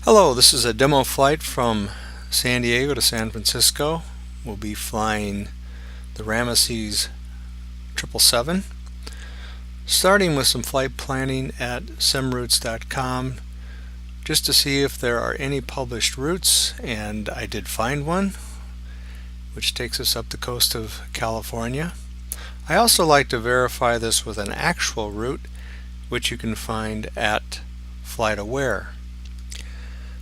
Hello, this is a demo flight from San Diego to San Francisco. We'll be flying the Ramesses 777, starting with some flight planning at simroutes.com just to see if there are any published routes, and I did find one, which takes us up the coast of California. I also like to verify this with an actual route, which you can find at FlightAware.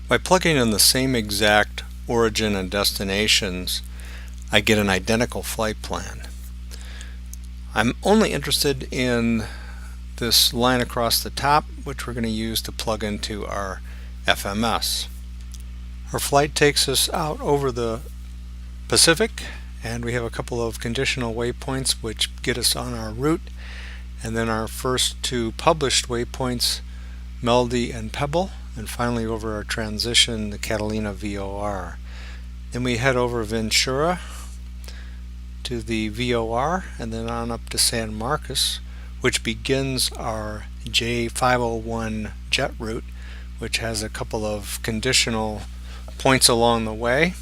By plugging in the same exact origin and destinations, I get an identical flight plan. I'm only interested in this line across the top, which we're going to use to plug into our FMS. Our flight takes us out over the Pacific, and we have a couple of conditional waypoints which get us on our route, and then our first two published waypoints, Melody and Pebble, and finally over our transition, the Catalina VOR. Then we head over Ventura to the VOR and then on up to San Marcos, which begins our J501 jet route, which has a couple of conditional points along the way.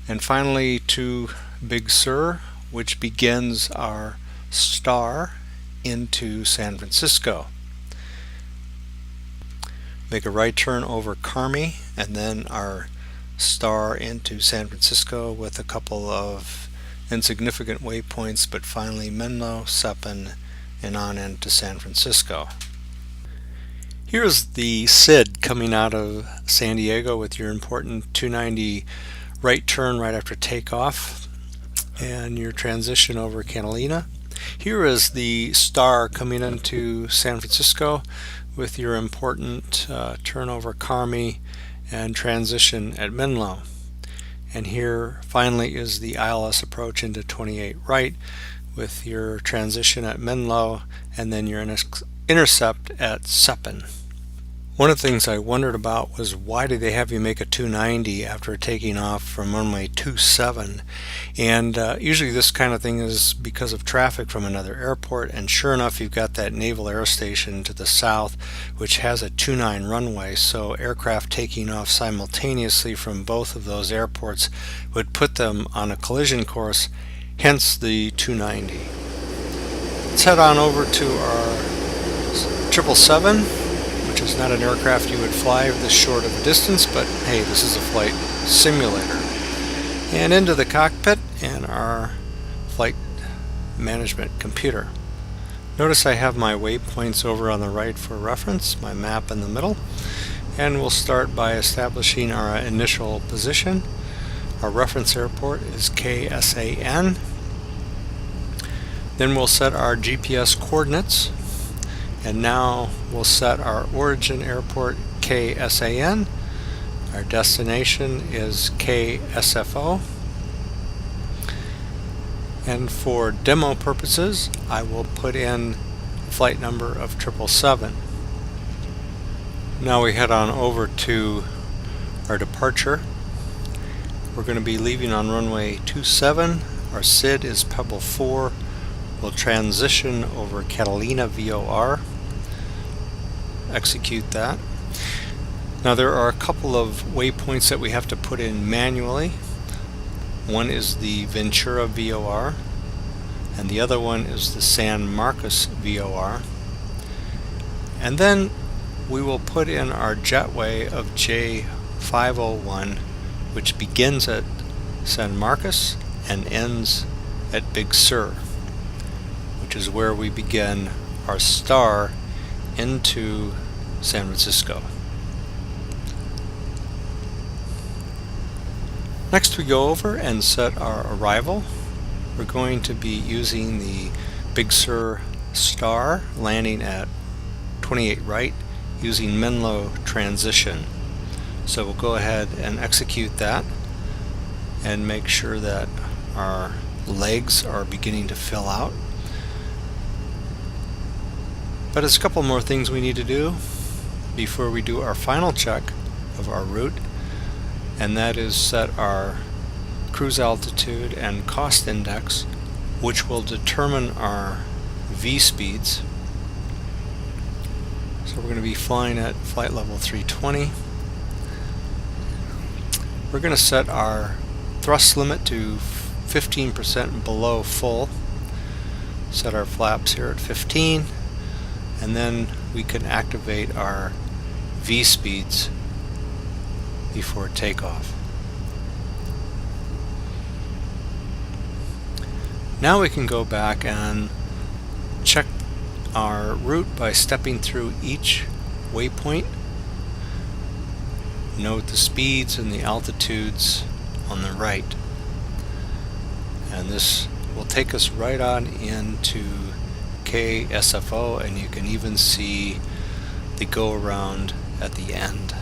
And finally to Big Sur, which begins our star into San Francisco. Make a right turn over Carmi and then our star into San Francisco with a couple of insignificant waypoints, but finally Menlo, Sepin, and on into San Francisco. Here's the SID coming out of San Diego with your important 290 right turn right after takeoff and your transition over Catalina. Here is the star coming into San Francisco with your important turn over Carmi and transition at Menlo. And here finally is the ILS approach into 28 right with your transition at Menlo and then your intercept at Sepin. One of the things I wondered about was why did they have you make a 290 after taking off from runway 27, and usually this kind of thing is because of traffic from another airport, and sure enough you've got that Naval Air Station to the south which has a 29 runway, so aircraft taking off simultaneously from both of those airports would put them on a collision course, hence the 290. Let's head on over to our 777, which is not an aircraft you would fly this short of a distance, but hey, this is a flight simulator. And into the cockpit and our flight management computer. Notice I have my waypoints over on the right for reference, my map in the middle, and we'll start by establishing our initial position. Our reference airport is KSAN. Then we'll set our GPS coordinates. And now we'll set our origin airport KSAN. Our destination is KSFO. And for demo purposes, I will put in flight number of 777. Now we head on over to our departure. We're going to be leaving on runway 27. Our SID is Pebble 4. We'll transition over Catalina VOR. Execute that. Now there are a couple of waypoints that we have to put in manually. One is the Ventura VOR and the other one is the San Marcos VOR. And then we will put in our jetway of J501, which begins at San Marcos and ends at Big Sur, which is where we begin our star into San Francisco. Next we go over and set our arrival. We're going to be using the Big Sur star, landing at 28 right using Menlo transition. So we'll go ahead and execute that and make sure that our legs are beginning to fill out. But there's a couple more things we need to do before we do our final check of our route, and that is set our cruise altitude and cost index, which will determine our V speeds. So we're going to be flying at flight level 320. We're going to set our thrust limit to 15% below full. Set our flaps here at 15, and then we can activate our V speeds before takeoff. Now we can go back and check our route by stepping through each waypoint. Note the speeds and the altitudes on the right. And this will take us right on into KSFO, and you can even see the go around at the end.